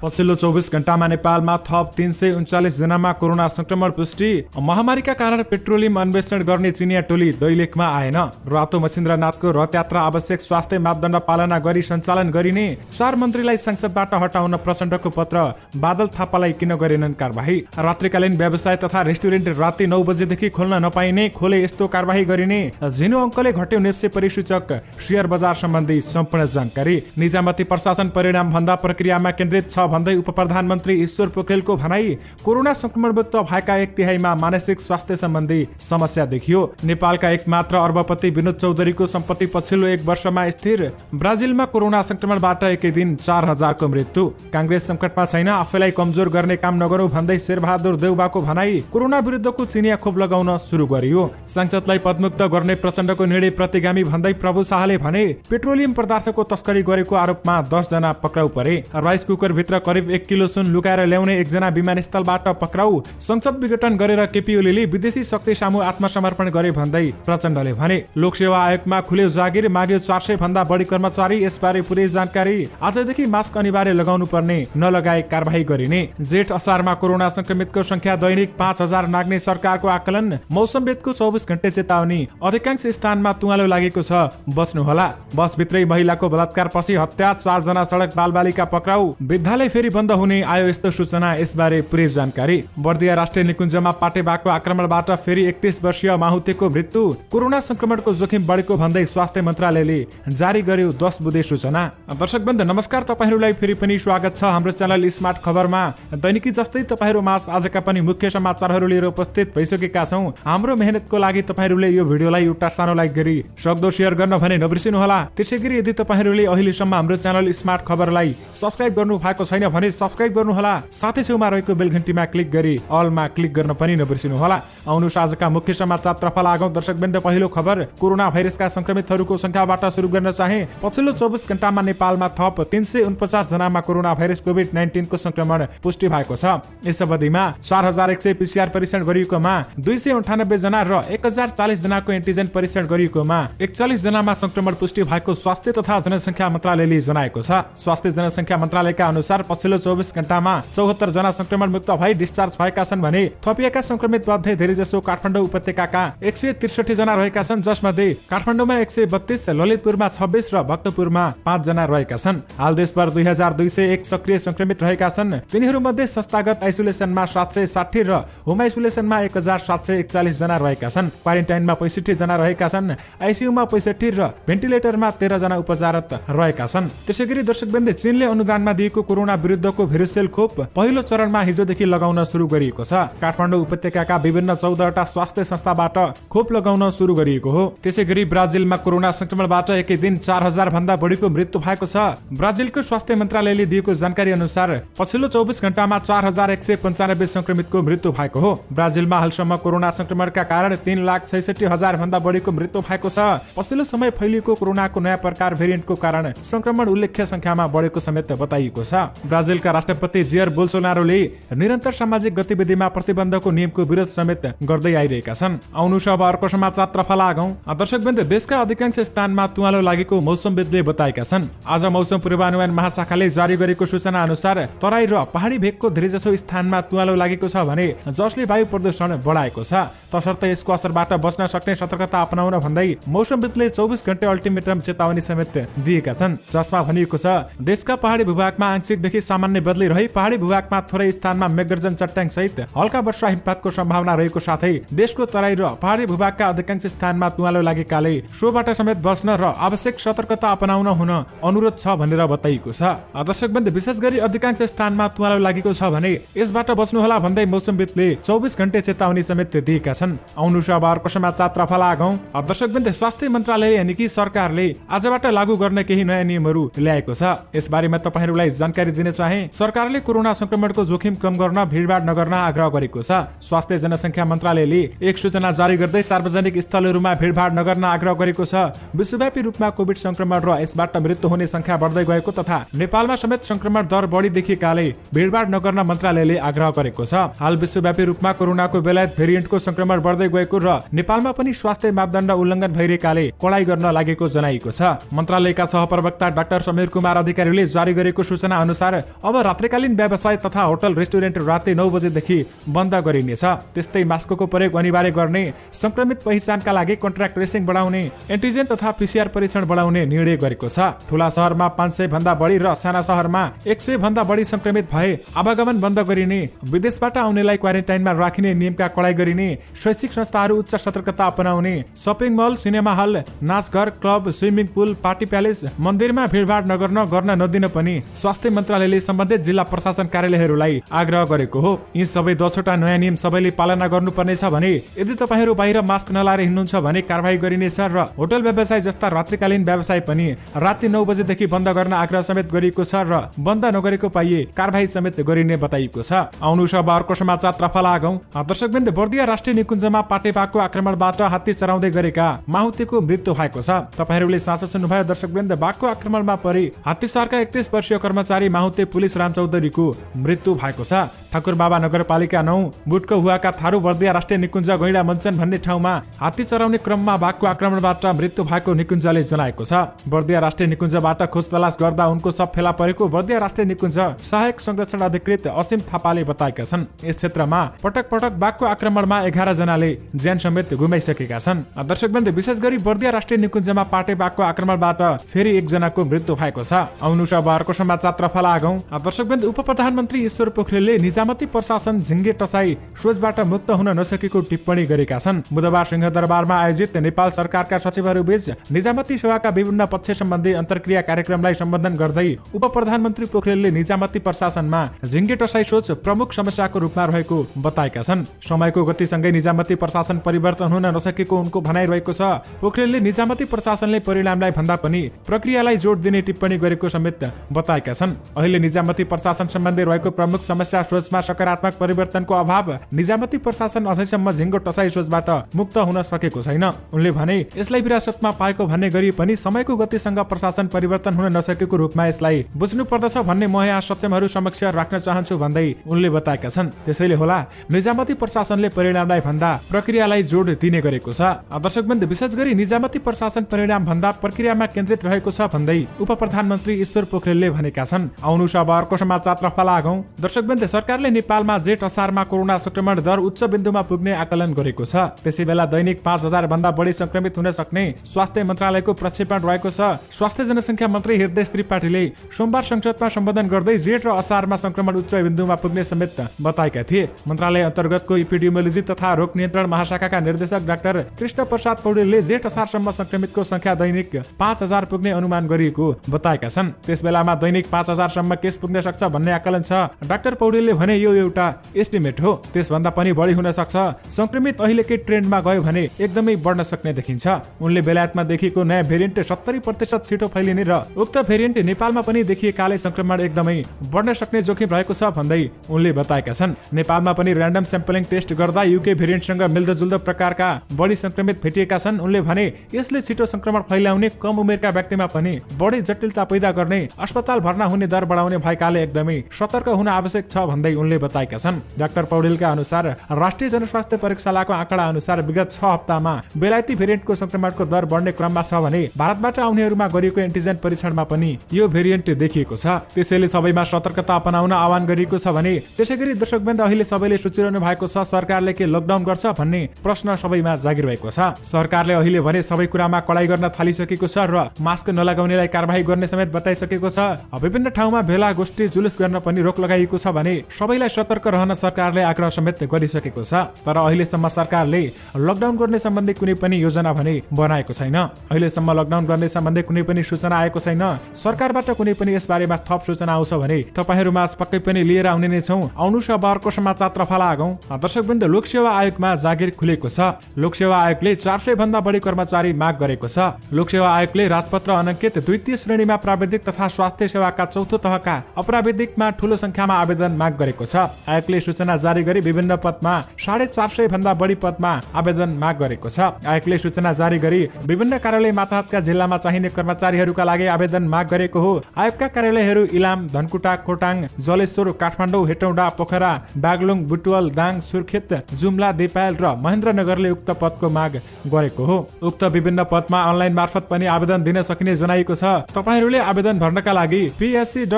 पछिल्लो 24 घण्टामा नेपालमा थप 339 जनामा कोरोना संक्रमण पुष्टि। महामारीका कारण पेट्रोलियम अन्वेषण गर्ने चिनिया टोली दैलेखमा आएन। रातो महेन्द्रनाथको रथ यात्रा आवश्यक स्वास्थ्य मापदण्ड पालना गरी सञ्चालन गरिने। 4 मन्त्रीलाई संसदबाट हटाउन प्रचण्डको पत्र। बादल थापालाई किन गरेनन् कारबाही। रात्रिकालीन व्यवसाय तथा रेस्टुरेन्ट राति 9 बजेदेखि खोल्न नपाइने, खोले यस्तो कारबाही गरिने। झिनो अङ्कले घट्यो नेप्से परिसूचक। शेयर बजार सम्बन्धी सम्पूर्ण जानकारी। निजामती प्रशासन परिणाम भन्दा प्रक्रियामा केन्द्रित छ भन्दै उपप्रधानमन्त्री ईश्वर पोखरेलको भनाई। कोरोना संक्रमणमुक्त भएका 1/3 मानसिक स्वास्थ्य सम्बन्धी समस्या देखियो। नेपालका एकमात्र अर्बपति विनोद चौधरीको सम्पत्ति पछिल्लो 1 वर्षमा स्थिर। ब्राजिलमा कोरोना संक्रमणबाट एकै दिन 4000 को मृत्यु। कांग्रेस संकटमा छैन, आफैलाई कमजोर गर्ने काम नगरौँ भन्दै शेरबहादुर देउबाको भनाई। कोरोना विरुद्धको चिनिया खोप लगाउन सुरु गरियो। सांसदलाई पदमुक्त गर्ने प्रचण्डको निर्णय प्रतिगामी भन्दै प्रभु शाहले भने। पेट्रोलियम पदार्थको तस्करी गरेको आरोपमा 10 जना पक्राउ परे। राइस कुकर भित्र करिब 1 किलो सुन लुकाएर ल्याउने 1 जना विमानस्थलबाट पक्राउ। संसद विघटन गरेर केपी ओलीले विदेशी शक्ति सामु आत्मसमर्पण गरे भन्दै प्रचण्डले भने। लोकसेवा आयोगमा खुल्यो जागिर, माग्यो 400 भन्दा बढी कर्मचारी। यसबारे पुरै जानकारी। आजदेखि मास्क अनिवार्य लगाउनु पर्ने, नलगाए कारबाही गरिने। जेठ असारमा कोरोना संक्रमितको संख्या दैनिक 5000 नाग्ने सरकारको आकलन। मौसमविदको 24 घण्टे चेतावनी। अधिकांश स्थानमा तुवालो लागेको छ, बच्नुहोला। बसभित्रै महिलाको बलात्कार पछि हत्या, 4 जना सडक बालबालिका पक्राउ। विद्यालय फेरि बन्द हुने आयो यस्तो सूचना। यसबारे पुरै जानकारी। बर्दिया राष्ट्रिय निकुञ्जमा पाटेबाघको आक्रमणबाट फेरि 31 वर्षीय माहुतेको मृत्यु। कोरोना संक्रमणको जोखिम बढेको भन्दै स्वास्थ्य मन्त्रालयले जारी गर्यो 10 बुँदे सूचना। दर्शकवृन्द नमस्कार, तपाईहरुलाई फेरि पनि स्वागत छ हाम्रो च्यानल स्मार्ट खबरमा। दैनिकी जस्तै तपाईहरु माझ आजका पनि मुख्य समाचारहरु लिएर उपस्थित भइसकेका छौं। हाम्रो मेहनतको लागि तपाईहरुले यो भिडियोलाई एउटा सानो लाइक गरी सक्दो शेयर गर्न भने नबिर्सिनु होला। त्यसैगरी यदि तपाईहरुले अहिलेसम्म हाम्रो च्यानल स्मार्ट खबरलाई सब्स्क्राइब गर्नु भएको छैन भने सब्स्क्राइब गर्नु होला। साथै छेउमा रहेको बेल घण्टीमा क्लिक गरी अलमा क्लिक गर्न पनि नबिर्सिनु होला। आउनुस आजका मुख्य समाचारतर्फ लागौं। दर्शकवृन्द पहिलो खबर कोरोना भाइरसका संक्रमितहरुको संख्याबाट सुरु गर्न चाहे। पछिल्लो 24 घण्टामा नेपालमा थप 349 जनामा कोरोना भाइरस कोभिड-19 को संक्रमण पुष्टि भएको छ। यस अवधिमा 4100 पीसीआर परीक्षण गरिएकोमा 298 जना र 1040 जनाको एन्टिजेन परीक्षण गरिएकोमा 41 जनामा संक्रमण पुष्टि भएको स्वास्थ्य तथा जनसंख्या मन्त्रालयले जनाएको छ। स्वास्थ्य जनसंख्या मन्त्रालयका अनुसार पछिल्लो 24 घण्टामा 74 जना संक्रमण मुक्त भई डिस्चार्ज भएका छन् भने थपिएका संक्रमित मध्ये धेरैजसो काठमाडौँ उपत्यकाका 163 जना रहेका छन्, जसमध्ये काठमाडौँमा 132, ललितपुरमा 26 र भक्तपुरमा 5 जना रहेका छन्। हाल देशभर 2201 सक्रिय संक्रमित रहेका छन्। तिनीहरूमध्ये संस्थागत आइसोलेसनमा 760 र होम आइसोलेसनमा 1741 जना रहेका छन्। क्वारेन्टाइनमा 65 जना रहेका छन्। आइसियुमा 65 र भेन्टिलेटरमा 13 जना उपचाररत रहेका छन्। त्यसैगरी दर्शकवृन्द चीनले अनुदानमा दिएको कोरोना विरुद्धको भेरिसेल खोप पहिलो चरणमा हिजोदेखि लगाउन सुरु गरिएको छ। काठमाडौँ उपत्यकाका विभिन्न 14वटा स्वास्थ्य संस्थाबाट खोप लगाउन सुरु गरिएको हो। त्यसैगरी ब्राजिलमा कोरोना संक्रमणबाट एकै दिन 4000 भन्दा बढीको मृत्यु भएको छ। ब्राजिलको स्वास्थ्य मन्त्रालयले दिएको जानकारी अनुसार पछिल्लो 24 घण्टामा 4195 संक्रमितको मृत्यु भएको हो। ब्राजिलमा हालसम्म कोरोना संक्रमणका कारण 3,66,000 भन्दा बढीको मृत्यु भएको छ। पछिल्लो समय फैलिएको कोरोनाको नयाँ प्रकार भेरिएन्टको कारण संक्रमण उल्लेख्य संख्यामा बढेको समेत बताइएको छ। ब्राजिलका राष्ट्रपति जेयर बोल्सोनारोले निरन्तर सामाजिक गतिविधिमा प्रतिबन्धको नियमको विरोध समेत गर्दै आइरहेका छन्। आउनुस अब अर्को समाचारतर्फ लागौं। दर्शकवृन्द देशका अधिकांश स्थानमा तुवालो लागेको मौसमविदले बताएका छन्। आज मौसम पूर्वानुमान महाशाखाले जारी गरेको सूचना अनुसार तराई र पहाडी भेगको धेरैजसो स्थानमा तुवालो लागेको छ भने जसले वायु प्रदूषण बढाएको छ। तसर्थ यसको असरबाट बच्न सक्ने सतर्कता अपनाउन भन्दै मौसमविदले 24 घण्टे अल्टिमेटम चेतावनी समेत दिएका छन्, जसमा भनिएको छ देशका पहाडी भूभागमा आंशिकदेखि सामान्य बदली रही पहाडी भूभागमा थोरै स्थानमा मेघगर्जन चट्याङ सहित हल्का वर्षा हिमपातको सम्भावना रहेको साथै देशको तराई र पहाडी भूभागका अधिकांश स्थानमा तुवालो लागेकाले सोबाट समेत बच्न र आवश्यक सतर्कता अपनाउन हुन अनुरोध छ भनेर बताइएको छ। दर्शकवृन्द विशेष गरी अधिकांश स्थानमा तुवालो लागेको छ भने यसबाट बच्नुहोला भन्दै मौसमविदले 24 घण्टे चेतावनी समेत दिएका छन्। आउनुस अब अर्को समाचारतर्फ लागौं। दर्शकवृन्द स्वास्थ्य मन्त्रालयले यानि कि सरकारले आजबाट लागू गर्ने केही नयाँ नियमहरू ल्याएको छ। यसबारेमा तपाईहरुलाई जानकारी दिन चाहे। सरकारले कोरोना संक्रमणको जोखिम कम गर्न भिडभाड नगर्न आग्रह गरेको छ। स्वास्थ्य जनसंख्या मन्त्रालयले एक सूचना जारी गर्दै सार्वजनिक स्थलहरूमा भिडभाड नगर्न आग्रह गरेको छ। विश्वव्यापी रूपमा कोभिड संक्रमण र यसबाट मृत्यु हुने संख्या बढ्दै गएको तथा नेपालमा समेत संक्रमण दर बढी देखिएकाले भिडभाड नगर्न मन्त्रालयले आग्रह गरेको छ। हाल विश्वव्यापी रूपमा कोरोनाको बेलायत भेरिएन्टको संक्रमण बढ्दै गएको र नेपालमा पनि स्वास्थ्य मापदण्ड उल्लङ्घन भइरहेकाले कडाई गर्न लागेको जनाइएको छ। मन्त्रालयका सहप्रवक्ता डाक्टर समीर कुमार अधिकारीले जारी गरेको सूचना अनुसार अनुसार अब रात्रिकालीन व्यवसाय तथा होटल रेस्टुरेन्ट राति 9 बजेदेखि बन्द गरिनेछ। त्यस्तै मास्कको प्रयोग अनिवार्य गर्ने, संक्रमित पहिचानका लागि कन्ट्र्याक्ट ट्रेसिङ बढाउने, एन्टिजेन तथा पीसीआर परीक्षण बढाउने निर्णय गरेको छ। ठूला शहरमा 500 भन्दा बढी र साना शहरमा 100 भन्दा बढी संक्रमित भए आवागमन बन्द गरिने, विदेशबाट आउनेलाई क्वारेन्टाइनमा राखिने नियमका कडाई गरिने, शैक्षिक संस्थाहरू उच्च सतर्कता अपनाउने, सपिङ मल, सिनेमा हल, नाचघर, club, swimming pool, party palace, मन्दिरमा भिडभाड गर्न नदिन पनि स्वास्थ्य मन्त्रालयले सम्बन्धित जिल्ला प्रशासन कार्यालयहरूलाई आग्रह गरेको हो। यी सबै 10 वटा नयाँ नियम सबैले पालना गर्नुपर्नेछ भने यदि तपाईहरू बाहिर मास्क नलाएर हिँड्नुहुन्छ भने कारबाही गरिनेछ र होटल व्यवसाय जस्ता रात्रिकालीन व्यवसाय पनि राति 9 बजेदेखि बन्द गर्न आग्रह समेत गरिएको छ र बन्द नगरेको पाइए कारबाही समेत गरिने बताइएको छ। आउनु अब अर्को समाचारतर्फ लागौं। दर्शकवृन्द, बर्दिया राष्ट्रिय निकुञ्जमा पाटेपाको आक्रमणबाट हात्ती चराउँदै गरेका माहुतीको मृत्यु भएको छ। तपाईहरूले साँचो सुन्नुभयो दर्शकवृन्द, बाघको आक्रमणमा परि हात्तीसरका 31 वर्षीय कर्मचारी माहुते पुलिस राम चौधरीको मृत्यु भएको छ। ठाकुरबाबा नगरपालिका 9 बुटको हुवाका थारू बर्दिया राष्ट्रिय निकुञ्ज गैडा मञ्चन भन्ने ठाउँमा हात्ती चराउने क्रममा बाघको आक्रमणबाट मृत्यु भएको निकुञ्जले जनाएको छ। बर्दिया राष्ट्रिय निकुञ्जबाट खोज तलास गर्दा उनको सब फेला परेको बर्दिया राष्ट्रिय निकुञ्ज सहायक संरक्षण अधिकृत असीम थापाले बताएका छन्। यस क्षेत्रमा पटक पटक बाघको आक्रमणमा 11 जनाले ज्यान समेत गुमाइसकेका छन्। दर्शकवृन्द, विशेष गरी बर्दिया राष्ट्रिय निकुञ्जमा पाटे बाघको आक्रमणबाट फेरि 1 जनाको मृत्यु भएको छ। आउनु अब अर्को समाचारतर्फ लागौं। दर्शकवृन्द, उप प्रधानमन्त्री ईश्वर पोखरेलले निजामती प्रशासन झिङ्गे टसाई सोचबाट मुक्त हुन नसकेको टिप्पणी गरेका छन्। बुधबार सिंहदरबारमा आयोजित नेपाल सरकारका सचिवहरूबीच निजामती सेवाका विभिन्न पक्ष सम्बन्धी अन्तर्क्रिया कार्यक्रमलाई सम्बोधन गर्दै उप प्रधानमन्त्री पोखरेलले निजामती प्रशासनमा झिङ्गे टसाई सोच प्रमुख समस्याको रूपमा रहेको बताएका छन्। समयको गतिसँगै निजामती प्रशासन परिवर्तन हुन नसकेको उनको भनाइ रहेको छ। पोखरेलले निजामती प्रशासनले परिणामलाई भन्दा पनि प्रक्रियालाई जोड दिने टिप्पणी गरेको समेत बताएका छन्। अहिले निजामती प्रशासन सम्बन्धी रहेको प्रमुख समस्या सोचमा सकारात्मक परिवर्तनको अभाव। निजामती प्रशासन अझैसम्म झिङ्गो टसाई सोचबाट मुक्त हुन सकेको छैन। उनले भने यसलाई विरासतमा पाएको भन्ने गरी पनि समयको गतिसँग प्रशासन परिवर्तन हुन नसकेको रूपमा यसलाई बुझ्नु पर्दछ भन्ने म यहाँ सक्षमहरू समक्ष राख्न चाहन्छु भन्दै उनले बताएका छन्। त्यसैले होला निजामती प्रशासनले परिणामलाई भन्दा प्रक्रियालाई जोड दिने गरेको छ। दर्शकवृन्द, विशेष गरी निजामती प्रशासन परिणाम भन्दा प्रक्रियामा केन्द्रित रहेको छ भन्दै उप प्रधानमन्त्री ईश्वर पोखरेलले भनेका छन्। आउनु अब अर्को समाचारतर्फ लागौं। दर्शकवृन्द, सरकारले नेपालमा जेठ असारमा कोरोना संक्रमण दर उच्च बिन्दुमा पुग्ने आकलन गरेको छ। त्यसैबेला दैनिक 5000 भन्दा बढी संक्रमित हुन सक्ने स्वास्थ्य मन्त्रालयको प्रक्षेपण रहेको छ। स्वास्थ्य जनसङ्ख्या मन्त्री हृदय त्रिपाठीले सोमबार संसदमा सम्बोधन गर्दै जेठ र असारमा संक्रमण उच्च बिन्दुमा पुग्ने समेत बताएका थिए। मन्त्रालय अन्तर्गतको इपिडेमियोलोजी तथा रोग नियन्त्रण महाशाखाका निर्देशक डाक्टर कृष्ण प्रसाद पौडेलले जेठ असारसम्म संक्रमितको संख्या दैनिक 5000 पुग्ने अनुमान गरिएको बताएका छन्। त्यसबेलामा दैनिक 5000 सम्म केस पुग्न सक्छ भन्ने आकलन छ। डाक्टर पौडेलले भने यो एउटा एस्टिमेट हो, त्यसभन्दा पनि बढी हुन सक्छ। संक्रमित अहिलेकै ट्रेन्डमा गयो भने एकदमै बढ्न सक्ने देखिन्छ। उनले बेलायतमा देखिएको नयाँ भेरिएन्ट 70% छिटो फैलिने र उक्त भेरिएन्ट नेपालमा पनि देखिएकाले संक्रमण एकदमै बढ्न सक्ने जोखिम रहेको छ भन्दै उनले बताएका छन्। नेपालमा पनि र्यान्डम स्याम्पलिङ टेस्ट गर्दा युके भेरिएन्टसँग मिल्दोजुल्दो प्रकारका बढी संक्रमित भेटिएका छन्। उनले भने यसले छिटो संक्रमण फैलाउने, कम उमेरका व्यक्तिमा पनि बढी जटिलता पैदा गर्ने, अस्पताल भर्ना हुने दर बढाउने भएकाले एकदमै सतर्क हुन आवश्यक छ भन्दै उनले बताएका छन्। डाक्टर पौडेलका अनुसार राष्ट्रिय जनस्वास्थ्य प्रयोगशालाको आँकडा अनुसार विगत 6 हप्तामा बेलायती भेरिएन्टको संक्रमणको दर बढ्ने क्रममा छ भने भारतबाट आउनेहरूमा गरिएको एन्टिजेन परीक्षणमा पनि यो भेरिएन्ट देखिएको छ। त्यसैले सबैमा सतर्कता अपनाउन आह्वान गरिएको छ भने त्यसैगरी दर्शकवृन्द, अहिले सबैले सोचिरहनु भएको छ सरकारले के लकडाउन गर्छ भन्ने प्रश्न सबैमा जागिर भएको छ। सरकारले अहिले भने सबै कुरामा कडाई गर्न थालिसकेको छ र मास्क नलगाउनेलाई कारबाही गर्ने समेत बताइसकेको छ। विभिन्न ठाउँमा भेला गोष्ठी जुलुस गर्न पनि रोक लगाइएको छ भने सबैलाई सतर्क रहन सरकारले आग्रह समेत गरिसकेको छ। तर अहिलेसम्म सरकारले लकडाउन गर्ने सम्बन्धी कुनै पनि योजना भने बनाएको छैन। अहिलेसम्म लकडाउन गर्ने सम्बन्धी कुनै पनि सूचना आएको छैन। सरकारबाट कुनै पनि यसबारेमा थप सूचना आउँछ भने तपाईहरुमा पक्कै पनि लिएर आउने नै छौं। आउनुस् अब अर्को समाचारतर्फ लागौं। दर्शकवृन्द, लोकसेवा आयोगमा जागिर खुलेको छ। लोकसेवा आयोगले 400 भन्दा बढी कर्मचारी माग गरेको छ। लोकसेवा आयोगले राजपत्र अनंकित द्वितीय श्रेणीमा प्राविधिक तथा स्वास्थ्य सेवाका चौथो तहका अप्राविधिकमा ठूलो संख्यामा आवेदन माग गरेको छ। आयोगले सूचना जारी गरी विभिन्न पदमा 450 भन्दा बढी पदमा आवेदन माग गरेको छ। आयोगले सूचना जारी गरी विभिन्न कार्यालय मातहतका जिल्लामा चाहिने कर्मचारीहरूका लागि आवेदन माग गरेको हो। आयोगका कार्यालयहरू इलाम, धनकुटा, खोटाङ, जलेश्वर, काठमाडौँ, हेटौडा, पोखरा, बागलुङ, बुटवल, दाङ, सुर्खेत, जुम्ला, दिपायल र महेन्द्रनगरले उक्त पदको माग गरेको हो। उक्त विभिन्न पदमा अनलाइन मार्फत पनि आवेदन दिन सकिने जनाइएको छ। तपाईहरूले आवेदन भर्नका लागि psc.gov.in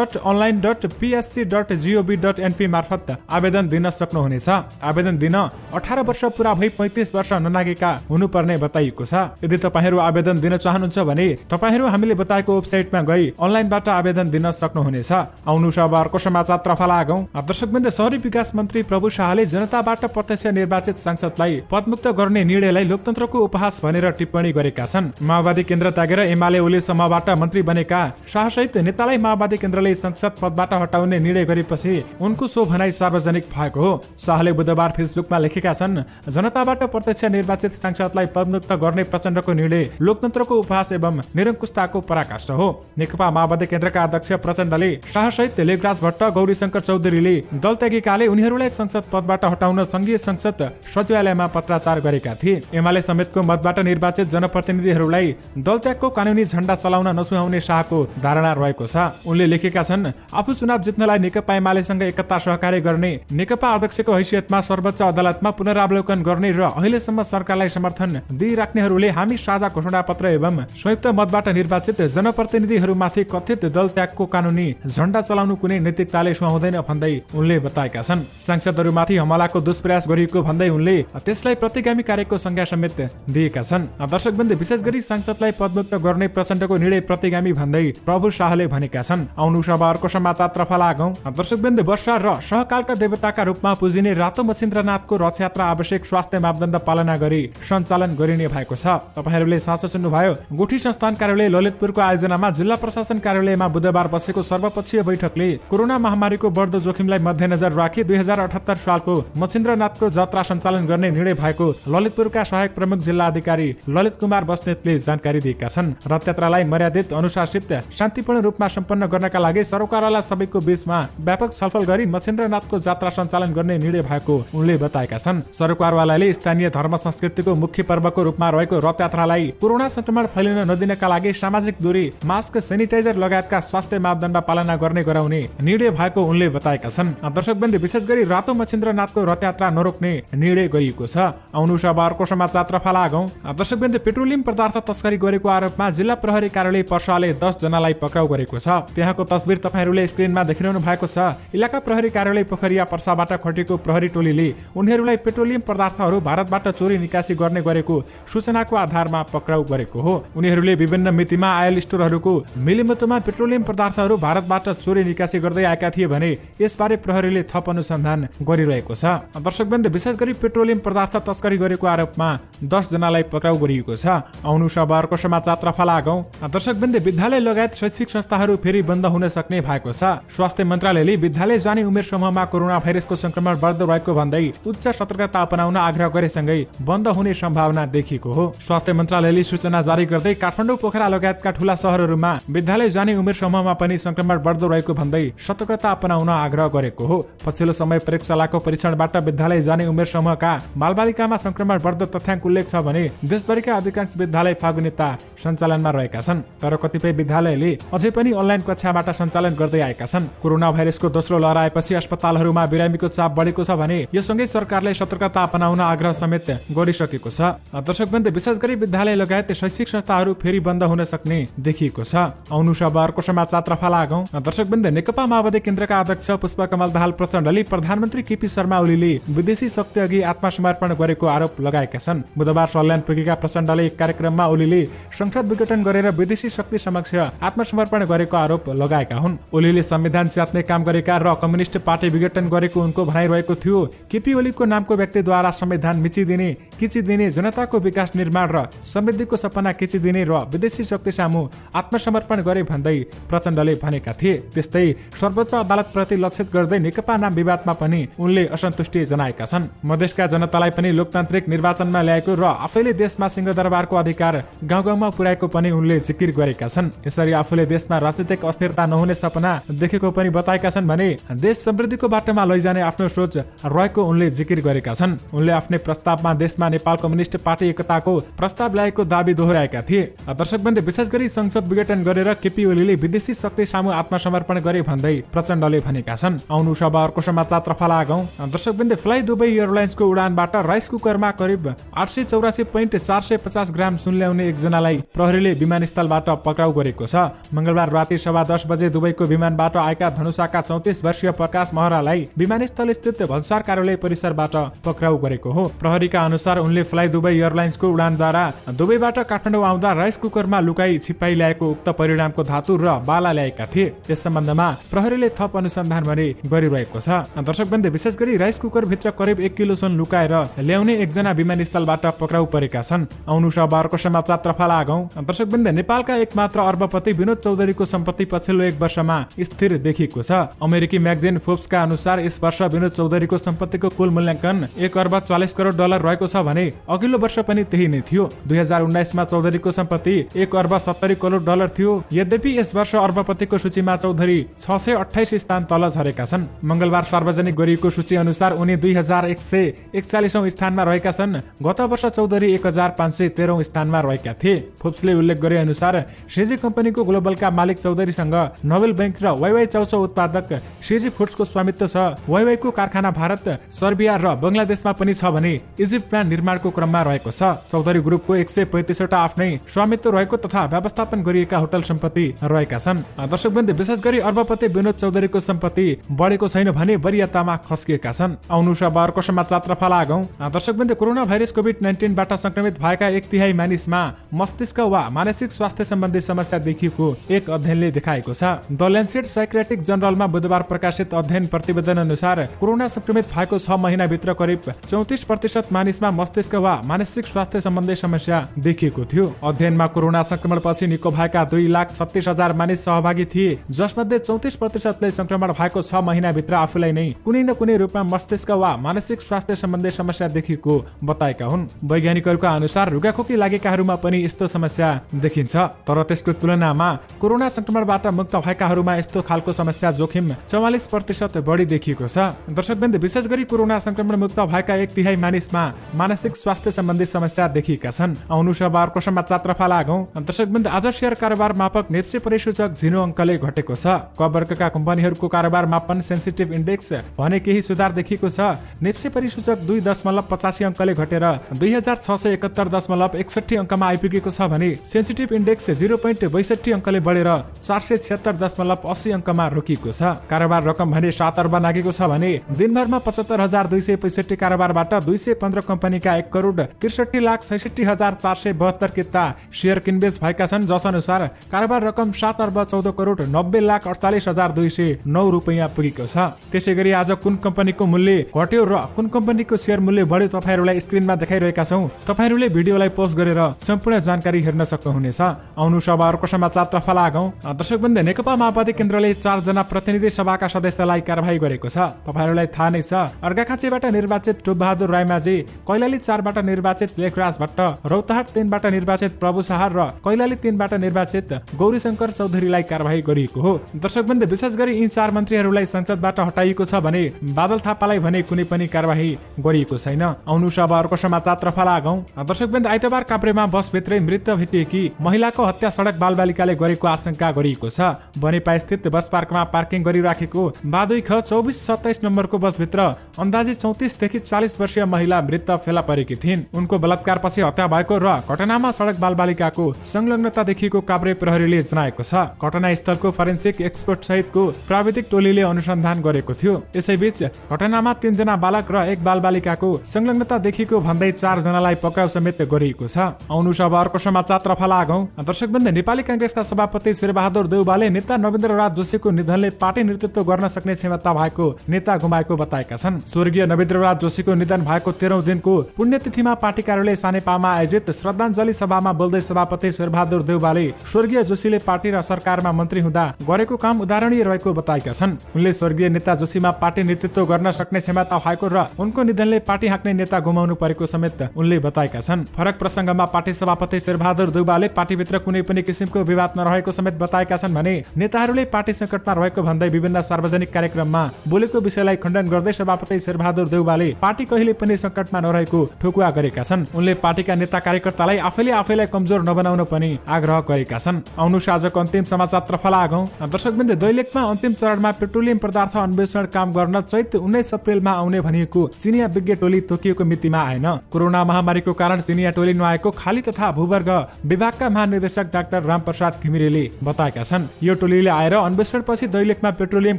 www.online.psc.gov.np मार्फत आवेदन दिन सक्नुहुनेछ। आवेदन दिन 18 वर्ष पूरा भई 35 वर्ष ननागेका हुनुपर्ने बताइएको छ। यदि तपाईहरू आवेदन दिन चाहनुहुन्छ भने तपाईहरू हामीले बताएको वेबसाइटमा गई अनलाइनबाट आवेदन दिन सक्नुहुनेछ। आउनु अब अर्को समाचारतर्फ लागौं। दर्शकवृन्द, शहरी विकास मन्त्री प्रभु शाहले जनताबाट प्रत्यक्ष निर्वाचित सांसदलाई पदमुक्त गर्ने निर्णयलाई लोकतन्त्रको उपहास भनेर टिप्पणी गरेका छन्। माओवादी केन्द्र त्यागेर एमाले ओली समूहबाट मन्त्री बनेका शाहसहित नेतालाई माओवादी केन्द्रले संसद पदबाट हटाउने निर्णय गरेपछि उनको सो भनाई सार्वजनिक भएको हो। शाहले बुधबार फेसबुकमा लेखेका छन्, जनताबाट प्रत्यक्ष निर्वाचित सांसदलाई पदमुक्त गर्ने प्रचण्डको निर्णय लोकतन्त्रको उपहास एवं निरङ्कुशताको पराकाष्ठ हो। नेकपा माओवादी केन्द्रका अध्यक्ष प्रचण्डले शाहसहित लेखराज भट्ट, गौरीशंकर चौधरीले दल त्यागेकाले उनीहरूलाई संसद पदबाट हटाउन संघीय संसद सचिवालयमा पत्राचार गरेका थिए। एमाले समेतको मतबाट निर्वाचित जनप्रतिनिधिहरूलाई दल त्यागको कानुनी झण्डा चलाउन नसुहाउने शाहको धारणा रहेको छ। उनले लेखेका छन्, आफू चुनाव जित्नलाई नेकपा एमालेसँग एकता सहकार्य गर्ने, नेकपा अध्यक्षको हैसियतमा सर्वोच्च अदालतमा पुनरावलोकन गर्ने र अहिलेसम्म सरकारलाई समर्थन दिइराख्नेहरूले हामी साझा घोषणापत्र एवं संयुक्त मतबाट निर्वाचित जनप्रतिनिधिहरूमाथि कथित दल त्यागको कानुनी झण्डा चलाउनु कुनै नैतिकताले सुहाउँदैन भन्दै उनले बताएका छन्। सांसदहरूमाथि हमलाको दुष्प्रयास गरिएको भन्दै उनले त्यसलाई प्रतिगामी कार्यको संज्ञा समेत दिएका छन्। दर्शकवृन्द, विशेष गरी सांसदलाई पदमुक्त गर्ने प्रचण्डको निर्णय प्रतिगामी भन्दै प्रभु शाहले भनेका छन्। आउनु अब अर्को समाचारतर्फ लागौं। दर्शकवृन्द, वर्षा र सहकालका देवताका रूपमा पुजिने रातो मच्छिन्द्रनाथको रथयात्रा आवश्यक स्वास्थ्य मापदण्ड पालना गरी सञ्चालन गरिने भएको छ। तपाईहरूले साँचो सुन्नुभयो। गुठी संस्थान कार्यालय ललितपुरको आयोजनामा जिल्ला प्रशासन कार्यालयमा बुधबार बसेको सर्वपक्षीय बैठकले कोरोना महामारीको बढ्दो जोखिमलाई मध्यनजर राखी 2078 सालको मच्छिन्द्रनाथको जात्रा सञ्चालन गर्ने निर्णय भएको ललितपुरका सहायक प्रमुख जिल्ला अधिकारी ललित कुमार बस्नेतले जानकारी दिएका छन्। रथयात्रालाई मर्यादित, अनुशासित, शान्तिपूर्ण रूपमा सम्पन्न गर्नका लागि सरकारवाला सबैको बीचमा व्यापक छलफल गरी मच्छिन्द्रनाथको जात्रा सञ्चालन गर्ने निर्णय भएको उनले बताएका छन्। सरकारवालाले स्थानीय धर्म संस्कृतिको मुख्य पर्वको रूपमा रहेको रथयात्रालाई कोरोना संक्रमण फैलिन नदिनका लागि सामाजिक दूरी, मास्क, सेनिटाइजर लगायतका स्वास्थ्य मापदण्ड पालना गर्ने गराउने निर्णय भएको उनले बताएका छन्। दर्शकवृन्द, विशेष गरी रातो मच्छिन्द्रनाथको रथयात्रा नरोक्ने निर्णय गरिएको छ। आउनु अब अर्को समाचारतर्फ लागौं। दर्शकवृन्द, पेट्रोलियम पदार्थ तस्करी गरेको आरोपमा जिल्ला प्रहरी कार्यालय पर्साले 10 जनालाई पक्राउ गरेको छ। त्यहाँको तस्बिर तपाईहरूले स्क्रिनमा देखिरहनु भएको छ। इलाका प्रहरी कार्यालय पोखरिया पर्साबाट खटेको प्रहरी टोलीले उनीहरूलाई पेट्रोलियम पदार्थहरू भारतबाट चोरी निकासी गर्ने गरेको सूचनाको आधारमा पक्राउ गरेको हो। उनीहरूले विभिन्न मितिमा आयल स्टोरहरूको मिलिमतोमा पेट्रोलियम पदार्थहरू भारतबाट चोरी निकासी गर्दै आएका थिए भने यसबारे प्रहरीले थप अनुसन्धान गरिरहेको छ। दर्शकवृन्द, विशेष गरी पेट्रोलियम पदार्थ तस्करी गरेको आरोपमा 10 जनालाई पक्राउ गरिएको छ। आउनु अब अर्को समाचारतर्फ लागौं। दर्शकवृन्द, विद्यालय लगायत शैक्षिक संस्थाहरू फेरि बन्द हुन सक्ने भएको छ। स्वास्थ्य मन्त्रालयले विद्यालय जाने उमेर समूहमा कोरोना भाइरसको संक्रमण बढ्दो रहेको भन्दै उच्च सतर्कता अपनाउन आग्रह गरेसँगै बन्द हुने सम्भावना देखिएको हो। स्वास्थ्य मन्त्रालयले सूचना जारी गर्दै काठमाडौँ, पोखरा लगायतका ठूला शहरहरूमा विद्यालय जाने उमेर समूहमा पनि संक्रमण बढ्दो रहेको भन्दै सतर्कता अपनाउन आग्रह गरेको हो। पछिल्लो समय प्रयोगशालाको परीक्षणबाट विद्यालय जाने उमेर समूहका बालबालिकामा संक्रमण बढ्दो तथ्याङ्क उल्लेख छ भने देशभरिका अधिकांश विद्यालय फागुनिता सञ्चालनमा रहेका छन्। तर कतिपय विद्यालयले अझै पनि अनलाइन कक्षाबाट सञ्चालन गर्दै आएका छन्। कोरोना भाइरसको दोस्रो लहर आएपछि अस्पतालहरूमा बिरामीको चाप बढेको छ भने यससँगै सरकारले सतर्कता अपनाउन आग्रह समेत गरिसकेको छ। दर्शकवृन्द, विशेष गरी विद्यालय लगायत शैक्षिक संस्थाहरू फेरि बन्द हुन सक्ने देखिएको छ। आउनु अब अर्को समाचारतर्फ लागौं। दर्शकवृन्द, नेकपा माओवादी केन्द्रका अध्यक्ष पुष्पकमल दाहाल प्रचण्डले प्रधानमन्त्री केपी शर्मा ओलीले विदेशी शक्ति अघि आत्मसमर्पण गरेको आरोप लगाएका छन्। बुधबार सल्यान पुगेका प्रचण्डले एक कार्यक्रममा ओलीले संसद विघटन गरेर विदेशी शक्ति समक्ष आत्मसमर्पण गरेको आरोप लगाएका हुन्। ओलीले संविधान च्यात्ने काम गरेका र कम्युनिस्ट पार्टी विघटन गरेको उनको भनाइ रहेको थियो। केपी ओलीको नामको व्यक्तिद्वारा संविधान मिचिदिने, किचिदिने, जनताको विकास निर्माण र समृद्धिको सपना किचिदिने र विदेशी शक्ति सामु आत्मसमर्पण गरे भन्दै प्रचण्डले भनेका थिए। त्यस्तै सर्वोच्च अदालतप्रति लक्षित गर्दै नेकपा नाम विवादमा पनि उनले असन्तुष्टि जनाएका छन्। मधेसका जनतालाई पनि लोकतान्त्रिक निर्वाचनमा ल्याएको र आफैले देशमा सिंहदरबारको अधिकार गाउँ गाउँमा पुर्याएको पनि उनले जिकिर गरेका छन्। यसरी आफूले देशमा राजनीतिक अस्थिरता नहुने सपना देखेको पनि बताएका छन् भने देश समृद्धिको बाटोमा लैजाने आफ्नो सोच रहेको उनले जिकिर गरेका छन्। उनले आफ्नै प्रस्तावमा देशमा नेपाल कम्युनिस्ट पार्टी एकताको प्रस्ताव ल्याएको दाबी दोहोर्याएका थिए। दर्शकवृन्द, विशेष गरी संसद विघटन गरेर केपी ओलीले विदेशी शक्ति सामु आत्मसमर्पण गरे भन्दै प्रचण्डले भनेका छन्। आउनु अब अर्को समाचारतर्फ लागौं। दर्शकवृन्द, फ्लाइ दुबई एयरलाइन्सको उडानबाट राइस कुकरमा करिब 884.450 ग्राम सुन ल्याउने एकजनालाई प्रहरीले विमानस्थलबाट पक्राउ गरेको छ। मंगलबार राति 10:15 बजे दुबईको विमानबाट आएका धनुषाका 34 वर्षीय प्रकाश महरालाई विमानस्थल स्थित भन्सार कार्यालय परिसरबाट पक्राउ गरेको हो। प्रहरीका अनुसार उनले फ्लाइ दुबई एयरलाइन्सको उडानद्वारा दुबईबाट काठमाडौँ आउँदा राइस कुकरमा लुकाई छिपाई ल्याएको उक्त परिणामको धातु र बाला ल्याएका थिए। यस सम्बन्धमा प्रहरीले थप अनुसन्धान भने गरिरहेको छ। दर्शकवृन्द, विशेष गरी राइस कुकर भित्र करिब 1 किलो सुन लुकाएर ल्याउने एकजना विमानस्थलबाट पक्राउ परेका छन्। आउनु शहरको समाचारतर्फ लागौं। दर्शकवृन्द, नेपालका एकमात्र अर्बपति विनोद चौधरीको सम्पत्ति पछिल्लो 1 वर्षमा स्थिर देखिएको छ। अमेरिकी म्यागजिन फोर्ब्सका अनुसार यस वर्ष विनोद चौधरीको सम्पत्तिको कुल मूल्याङ्कन 1 अर्ब 40 करोड डलर रहेको छ भने अघिल्लो वर्ष पनि त्यही नै थियो। 2019 मा चौधरीको सम्पत्ति 1 अर्ब 70 करोड डलर थियो। यद्यपि यस वर्ष अर्बपतिको सूचीमा चौधरी 628 स्थान तल झरेका छन्। मंगलबार सार्वजनिक गरिएको सूची अनुसार उनी 2141 औं स्थानमा रहेका छन्। गत वर्ष चौधरी 1513 औं स्थानमा रहेका थिए। फोर्ब्सले उल्लेख गरे अनुसार सेजी कम्पनीको ग्लोबलका मालिक चौधरीसँग नोबेल बैंक र वाइवाई चाउचाउ उत्पादक सेजी फुड्सको स्वामित्व छ। वाइवाईको कारखाना भारत, सर्बिया र बंगलादेशमा पनि छ भने इजिप्टमा निर्माणको क्रममा रहेको छ। चौधरी ग्रुपको 135 वटा आफ्नै स्वामित्व रहेको तथा व्यवस्थापन गरिएका होटल सम्पत्ति रहेका छन्। दर्शकवृन्द, विशेष गरी अर्बपति विनोद चौधरीको सम्पत्ति बढेको छैन भने वरियतामा खस्किएका छन्। आउनु शहरको समाचारतर्फ लागौं। दर्शकवृन्द, कोरोना भाइरस कोभिड-19 बाट संक्रमित भएका 1/3 मानिसमा मस्तिष्क वा मानसिक स्वास्थ्य सम्बन्धी समस्या देखिएको एक अध्ययनले देखाएको छ। द ल्यान्सेट साइक्रेटिक जर्नलमा बुधबार प्रकाशित अध्ययन प्रतिवेदन अनुसार कोरोना संक्रमित भएको 6 महिनाभित्र करिब 34% मानिसमा मस्तिष्क वा मानसिक स्वास्थ्य सम्बन्धी समस्या देखिएको थियो। अध्ययनमा कोरोना संक्रमणपछि निको भएका 2,36,000 मानिस सहभागी थिए, जसमध्ये 34%ले संक्रमण भएको 6 महिनाभित्र आफूलाई नै कुनै न कुनै रूपमा मस्तिष्क वा मानसिक स्वास्थ्य सम्बन्धी समस्या देखिएको बताएका हुन्। वैज्ञानिकहरूका अनुसार रुगाखोकी लागेकाहरूमा पनि यस्तो समस्या देखिन्छ, तर त्यसको तुलनामा कोरोना संक्रमणबाट मुक्त भएकाहरूमा यस्तो खालको समस्या जोखिम 44% बढी देखिएको छ। दर्शकवृन्द, विशेष गरी कोरोना संक्रमण मुक्त भएका 1/3 मानिसमा मानसिक स्वास्थ्य सम्बन्धी समस्या देखिएका छन्। आउनु शहरको समाचारतर्फ लागौं। दर्शकवृन्द, आज शेयर कारोबार मापक नेप्से परिसूचक 0 अङ्कले घटेको छ। क वर्गका कम्पनीहरूको कारोबार मापन सेन्सिटिभ इन्डेक्स भने केही सुधार देखिएको छ। नेप्से परिसूचक 2.85 अङ्कले घटेर 2671.61 अङ्कमा आइपुगेको छ भने सेन्सिटिभ इन्डेक्स 0.62 अङ्कले बढेर 476.80 अङ्कमा रोकिएको छ। कारोबार रकम भने 7 अर्ब नागेको छ भने दिनभरमा 75,265 कारोबारबाट 215 कम्पनीका 1,63,66,472 किता शेयर किनबेच भएका छन्, जस अनुसार कारोबार रकम 7 अर्ब 14 करोड 90,48,209 रुपैयाँ पुगेको छ। त्यसैगरी आज कुन कम्पनीको मूल्य घट्यो र कुन कम्पनीको शेयर मूल्य बढ्यो तपाईहरुलाई स्क्रिनमा देखाइरहेका छौं। तपाईहरुले भिडियोलाई पोस्ट गरेर सम्पूर्ण जानकारी हेर्न सक्नुहुनेछ। आउनु शहरको समाचारतर्फ लागौं। दर्शकवृन्द, नेकपा माओवादी केन्द्रले 4 जना प्रतिनिधि सभाका सदस्यलाई कारबाही गरेको छ। तपाईहरुलाई थाहा नै छ, अर्घाखाँचीबाट निर्वाचित टोपबहादुर रायमाझी, कैलाली 4 बाट निर्वाचित लेखराज भट्ट, रौतहाट 3 बाट निर्वाचित प्रभु शाह र कैलाली 3 बाट निर्वाचित गौरीशंकर चौधरीलाई कारबाही गरिएको हो। दर्शकवृन्द, विशेष गरी यी 4 मन्त्रीहरूलाई संसदबाट हटाइएको छ भने बादल थापालाई भने कुनै पनि कारबाही गरिएको छैन। आउनु शहरको समाचारतर्फ लागौं। दर्शकवृन्द, आइतबार काभ्रेमा बसभित्रै मृत भेटिएकी महिलाको हत्या सडक बालबालिकाले गरेको आशंका गरिएको छ। बनेपा स्थित बस पार्कमा पार्किङ गरिराखेको बादुई ख 2427 नम्बरको बसभित्र अन्दाजी 34 देखि 40 वर्षीय महिला मृत फेला परेकी थिइन्। उनको बलात्कारपछि हत्या भएको र घटनामा सडक बालबालिकाको संलग्नता देखिएको काभ्रे प्रहरीले जनाएको छ। घटनास्थलको फोरेन्सिक एक्सपर्ट सहितको प्राविधिक टोलीले अनुसन्धान गरेको थियो। यसैबीच घटनामा 3 जना बालक र 1 बालबालिकाको संलग्नता देखिएको भन्दै 4 जनालाई पक्राउ समेत गरिएको छ। आउनु शहरको समाचारतर्फ लागौं। दर्शकवृन्द, नेपाली कांग्रेसका सभापति शेरबहादुर देउवाले नेता नवीन्द्रराज जोशीको निधनले पार्टी नेतृत्व गर्न सक्ने क्षमता भएको नेता गुमाएको बताएका छन्। स्वर्गीय नवीन्द्रराज जोशीको निधन भएको 13औं दिनको पुण्यतिथिमा पार्टी कार्यालय सानेपामा आयोजित श्रद्धाञ्जली सभामा बोल्दै सभापति शेरबहादुर देउवाले स्वर्गीय जोशीले पार्टी र सरकारमा मन्त्री हुँदा गरेको काम उदाहरणीय रहेको बताएका छन्। उनले स्वर्गीय नेता जोशीमा पार्टी नेतृत्व गर्न सक्ने क्षमता भएको र उनको निधनले पार्टी हाँक्ने नेता गुमाउनु परेको समेत उनले बताएका छन्। फरक प्रसंगमा पार्टी सभापति शेरबहादुर देउवाले पार्टीभित्र कुनै पनि किसिमको विवाद नरहेको समेत बताएका छन् भने नेताहरूले पार्टी संकटमा रहेको भन्दै विभिन्न सार्वजनिक कार्यक्रममा बोलेको विषयलाई खण्डन गर्दै सभापति शेरबहादुर देउवाले पार्टी कहिले पनि संकटमा नरहेको ठोकुवा गरेका छन्। उनले पार्टीका नेता कार्यकर्तालाई आफैलाई कमजोर नबनाउन पनि आग्रह गरेका छन्। आउनु आजको अन्तिम समाचारतर्फ लागौं। दर्शकवृन्द, दैलेखमा अन्तिम चरणमा पेट्रोलियम पदार्थ अन्वेषण काम गर्न चैत 19 अप्रिलमा आउने भनिएको चिनिया विज्ञ टोली तोकिएको मितिमा आएन। कोरोना महामारीको कारण चिनिया टोली नआएको खाली तथा भूवर्ग विभागका महानिर्देशक डाक्टर रामप्रसाद घिमिरेले बताएका छन्। यो टोलीले आएर अन्वेषणपछि दैलेखमा पेट्रोलियम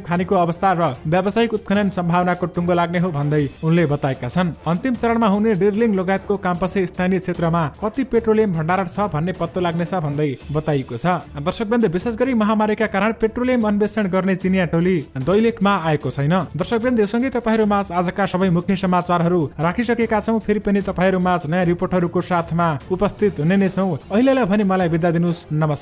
खानीको अवस्था र व्यावसायिक उत्खनन सम्भावनाको टुङ्गो लाग्ने हो भन्दै उनले बताएका छन्। अन्तिम चरणमा हुने डिर्लिङ लगायतको क्याम्पसै स्थानीय क्षेत्रमा कति पेट्रोलियम भण्डारण छ भन्ने पत्तो लाग्नेछ भन्दै बताइएको छ। दर्शकवृन्द, विशेष गरी महामारीका कारण पेट्रोलियम अन्वेषण गर्ने चिनिया टोली दैलेखमा आएको छैन। दर्शकवृन्द, यससँगै तपाईँहरूमाझ आजका सबै मुख्य समाचारहरू राखिसकेका छौँ। फेरि पनि तपाईँहरूमाझ नयाँ रिपोर्टहरूको साथमा उपस्थित हुने नै छौँ। अहिलेलाई भने मलाई बिदा दिनुहोस्। नमस्कार।